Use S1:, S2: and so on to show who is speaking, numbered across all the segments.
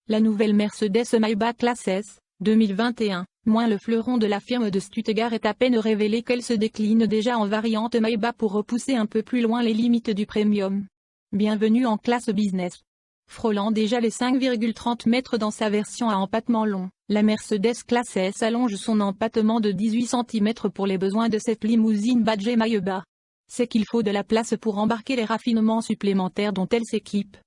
S1: La nouvelle Mercedes-Maybach Classe S, 2021, moins le fleuron de la firme de Stuttgart est à peine révélé qu'elle se décline déjà en variante Maybach pour repousser un peu plus loin les limites du premium. Bienvenue en classe business. Frôlant déjà les 5,30 mètres dans sa version à empattement long, la Mercedes Classe S allonge son empattement de 18 cm pour les besoins de cette limousine badgée Maybach. C'est qu'il faut de la place pour embarquer les raffinements supplémentaires dont elle s'équipe.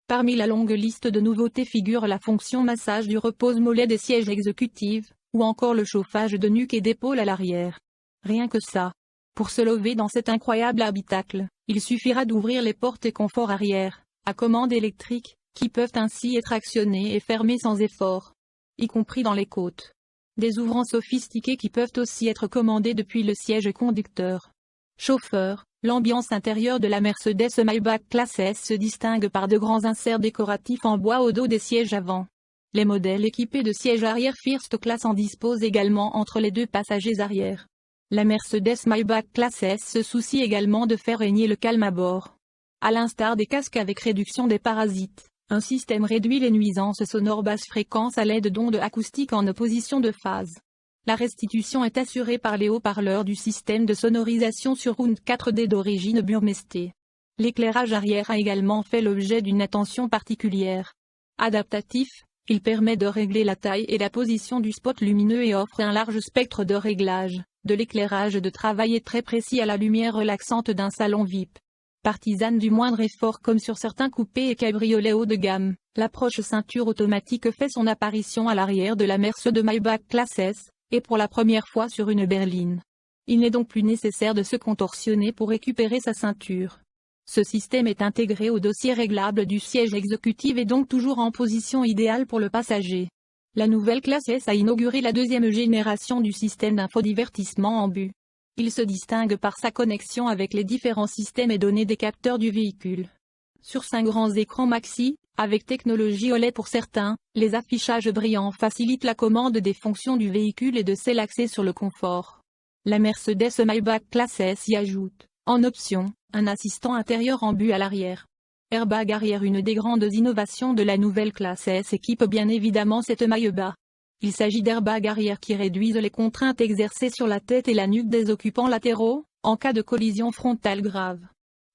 S1: Parmi la longue liste de nouveautés figure la fonction massage du repose-mollet des sièges exécutifs, ou encore le chauffage de nuque et d'épaule à l'arrière. Rien que ça. Pour se lever dans cet incroyable habitacle, il suffira d'ouvrir les portes et confort arrière, à commande électrique, qui peuvent ainsi être actionnées et fermées sans effort, y compris dans les côtes. Des ouvrants sophistiqués qui peuvent aussi être commandés depuis le siège conducteur. Chauffeur, l'ambiance intérieure de la Mercedes-Maybach Classe S se distingue par de grands inserts décoratifs en bois au dos des sièges avant. Les modèles équipés de sièges arrière First Class en disposent également entre les deux passagers arrière. La Mercedes-Maybach Classe S se soucie également de faire régner le calme à bord. À l'instar des casques avec réduction des parasites, un système réduit les nuisances sonores basse fréquence à l'aide d'ondes acoustiques en opposition de phase. La restitution est assurée par les haut-parleurs du système de sonorisation sur Round 4D d'origine Burmester. L'éclairage arrière a également fait l'objet d'une attention particulière. Adaptatif, il permet de régler la taille et la position du spot lumineux et offre un large spectre de réglage. De l'éclairage de travail est très précis à la lumière relaxante d'un salon VIP. Partisane du moindre effort comme sur certains coupés et cabriolets haut de gamme, l'approche ceinture automatique fait son apparition à l'arrière de la Mercedes-Maybach Classe S, et pour la première fois sur une berline. Il n'est donc plus nécessaire de se contorsionner pour récupérer sa ceinture. Ce système est intégré au dossier réglable du siège exécutif et donc toujours en position idéale pour le passager. La nouvelle Classe S a inauguré la deuxième génération du système d'infodivertissement en but. Il se distingue par sa connexion avec les différents systèmes et données des capteurs du véhicule. Sur 5 grands écrans maxi, avec technologie OLED pour certains, les affichages brillants facilitent la commande des fonctions du véhicule et de celles axées sur le confort. La Mercedes-Maybach Classe S y ajoute, en option, un assistant intérieur en but à l'arrière. Airbag arrière. Une des grandes innovations de la nouvelle Classe S équipe bien évidemment cette Maybach. Il s'agit d'airbags arrière qui réduisent les contraintes exercées sur la tête et la nuque des occupants latéraux, en cas de collision frontale grave.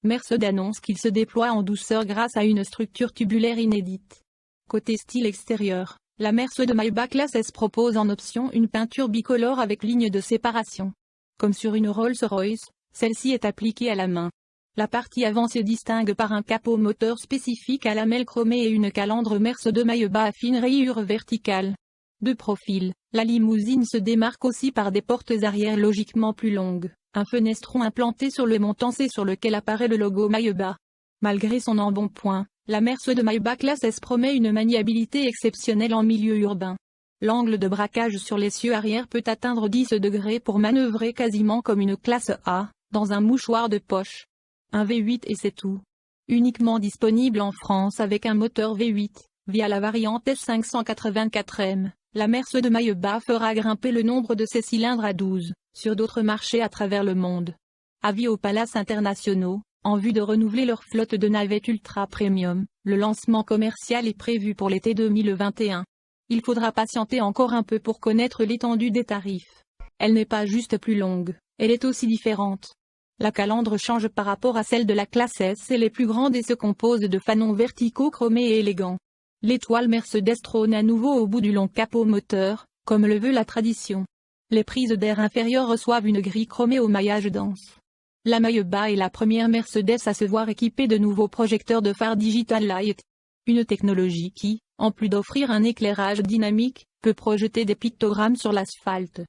S1: Mercedes annonce qu'il se déploie en douceur grâce à une structure tubulaire inédite. Côté style extérieur, la Mercedes-Maybach Classe S propose en option une peinture bicolore avec ligne de séparation. Comme sur une Rolls-Royce, celle-ci est appliquée à la main. La partie avant se distingue par un capot moteur spécifique à lamelles chromées et une calandre Mercedes-Maybach à fine rayure verticale. De profil, la limousine se démarque aussi par des portes arrière logiquement plus longues, un fenestron implanté sur le montant C sur lequel apparaît le logo Maybach. Malgré son embonpoint, la Mercedes-Maybach Classe S promet une maniabilité exceptionnelle en milieu urbain. L'angle de braquage sur l'essieu arrière peut atteindre 10 degrés pour manœuvrer quasiment comme une Classe A, dans un mouchoir de poche. Un V8 et c'est tout. Uniquement disponible en France avec un moteur V8, via la variante S584M. La Mercedes-Maybach fera grimper le nombre de ses cylindres à 12, sur d'autres marchés à travers le monde. Avis aux palaces internationaux, en vue de renouveler leur flotte de navettes ultra premium, le lancement commercial est prévu pour l'été 2021. Il faudra patienter encore un peu pour connaître l'étendue des tarifs. Elle n'est pas juste plus longue, elle est aussi différente. La calandre change par rapport à celle de la Classe S, elle est plus grande et se compose de fanons verticaux chromés et élégants. L'étoile Mercedes trône à nouveau au bout du long capot moteur, comme le veut la tradition. Les prises d'air inférieures reçoivent une grille chromée au maillage dense. La Maybach est la première Mercedes à se voir équipée de nouveaux projecteurs de phare Digital Light. Une technologie qui, en plus d'offrir un éclairage dynamique, peut projeter des pictogrammes sur l'asphalte.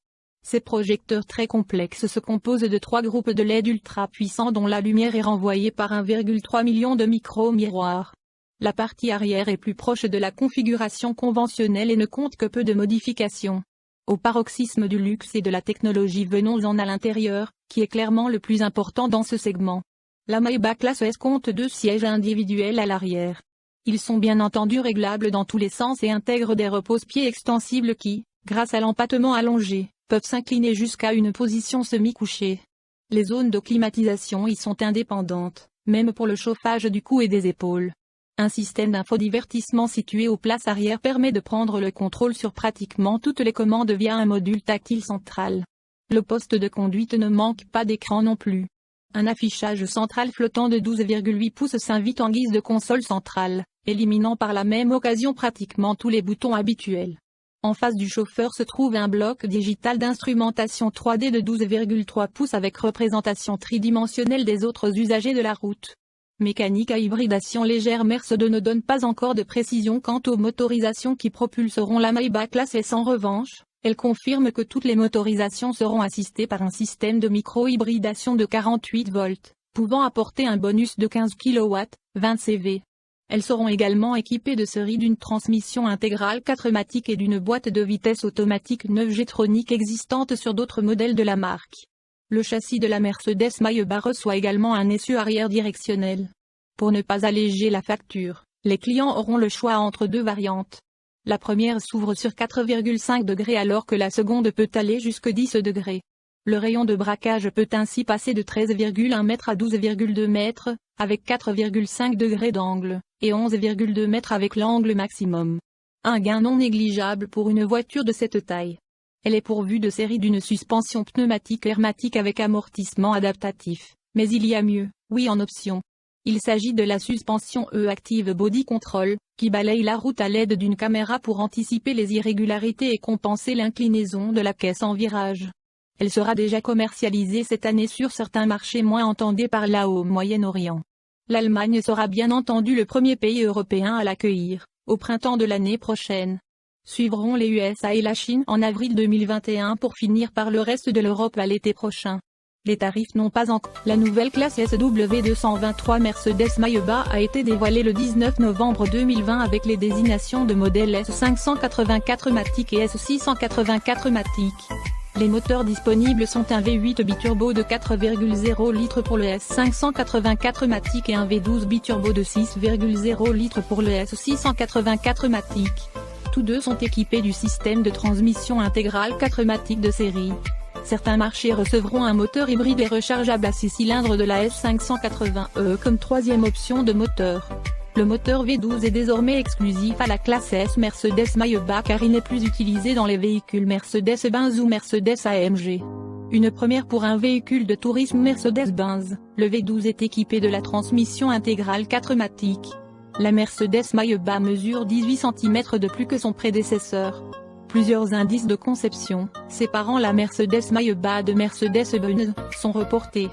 S1: Ces projecteurs très complexes se composent de 3 groupes de LED ultra puissants dont la lumière est renvoyée par 1,3 million de micro-miroirs. La partie arrière est plus proche de la configuration conventionnelle et ne compte que peu de modifications. Au paroxysme du luxe et de la technologie, venons-en à l'intérieur, qui est clairement le plus important dans ce segment. La Maybach Classe S compte 2 sièges individuels à l'arrière. Ils sont bien entendu réglables dans tous les sens et intègrent des repose-pieds extensibles qui, grâce à l'empattement allongé, peuvent s'incliner jusqu'à une position semi-couchée. Les zones de climatisation y sont indépendantes, même pour le chauffage du cou et des épaules. Un système d'infodivertissement situé aux places arrière permet de prendre le contrôle sur pratiquement toutes les commandes via un module tactile central. Le poste de conduite ne manque pas d'écran non plus. Un affichage central flottant de 12,8 pouces s'invite en guise de console centrale, éliminant par la même occasion pratiquement tous les boutons habituels. En face du chauffeur se trouve un bloc digital d'instrumentation 3D de 12,3 pouces avec représentation tridimensionnelle des autres usagers de la route. Mécanique à hybridation légère. Mercedes ne donne pas encore de précision quant aux motorisations qui propulseront la Maybach Classe S. En revanche, elle confirme que toutes les motorisations seront assistées par un système de micro-hybridation de 48 volts, pouvant apporter un bonus de 15 kW, 20 CV. Elles seront également équipées de série d'une transmission intégrale 4matic et d'une boîte de vitesse automatique 9G-tronique existante sur d'autres modèles de la marque. Le châssis de la Mercedes Maybach reçoit également un essieu arrière directionnel. Pour ne pas alléger la facture, les clients auront le choix entre deux variantes. La première s'ouvre sur 4,5 degrés alors que la seconde peut aller jusqu'à 10 degrés. Le rayon de braquage peut ainsi passer de 13,1 m à 12,2 m, avec 4,5 degrés d'angle, et 11,2 m avec l'angle maximum. Un gain non négligeable pour une voiture de cette taille. Elle est pourvue de série d'une suspension pneumatique hermétique avec amortissement adaptatif, mais il y a mieux, oui en option. Il s'agit de la suspension E-Active Body Control, qui balaye la route à l'aide d'une caméra pour anticiper les irrégularités et compenser l'inclinaison de la caisse en virage. Elle sera déjà commercialisée cette année sur certains marchés moins entendus par là au Moyen-Orient. L'Allemagne sera bien entendu le premier pays européen à l'accueillir, au printemps de l'année prochaine. Suivront les USA et la Chine en avril 2021 pour finir par le reste de l'Europe à l'été prochain. Les tarifs n'ont pas encore. La nouvelle classe SW223 Mercedes Maybach a été dévoilée le 19 novembre 2020 avec les désignations de modèles S584 Matic et S684 Matic. Les moteurs disponibles sont un V8 biturbo de 4,0 litres pour le S584 Matic et un V12 biturbo de 6,0 litres pour le S684 Matic. Tous deux sont équipés du système de transmission intégrale 4matic de série. Certains marchés recevront un moteur hybride et rechargeable à 6 cylindres de la S580e comme troisième option de moteur. Le moteur V12 est désormais exclusif à la classe S Mercedes Maybach car il n'est plus utilisé dans les véhicules Mercedes-Benz ou Mercedes-AMG. Une première pour un véhicule de tourisme Mercedes-Benz, le V12 est équipé de la transmission intégrale 4matic. La Mercedes Maybach mesure 18 cm de plus que son prédécesseur. Plusieurs indices de conception, séparant la Mercedes Maybach de Mercedes-Benz, sont reportés.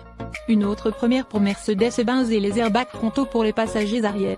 S1: Une autre première pour Mercedes-Benz et les airbags frontaux pour les passagers arrière.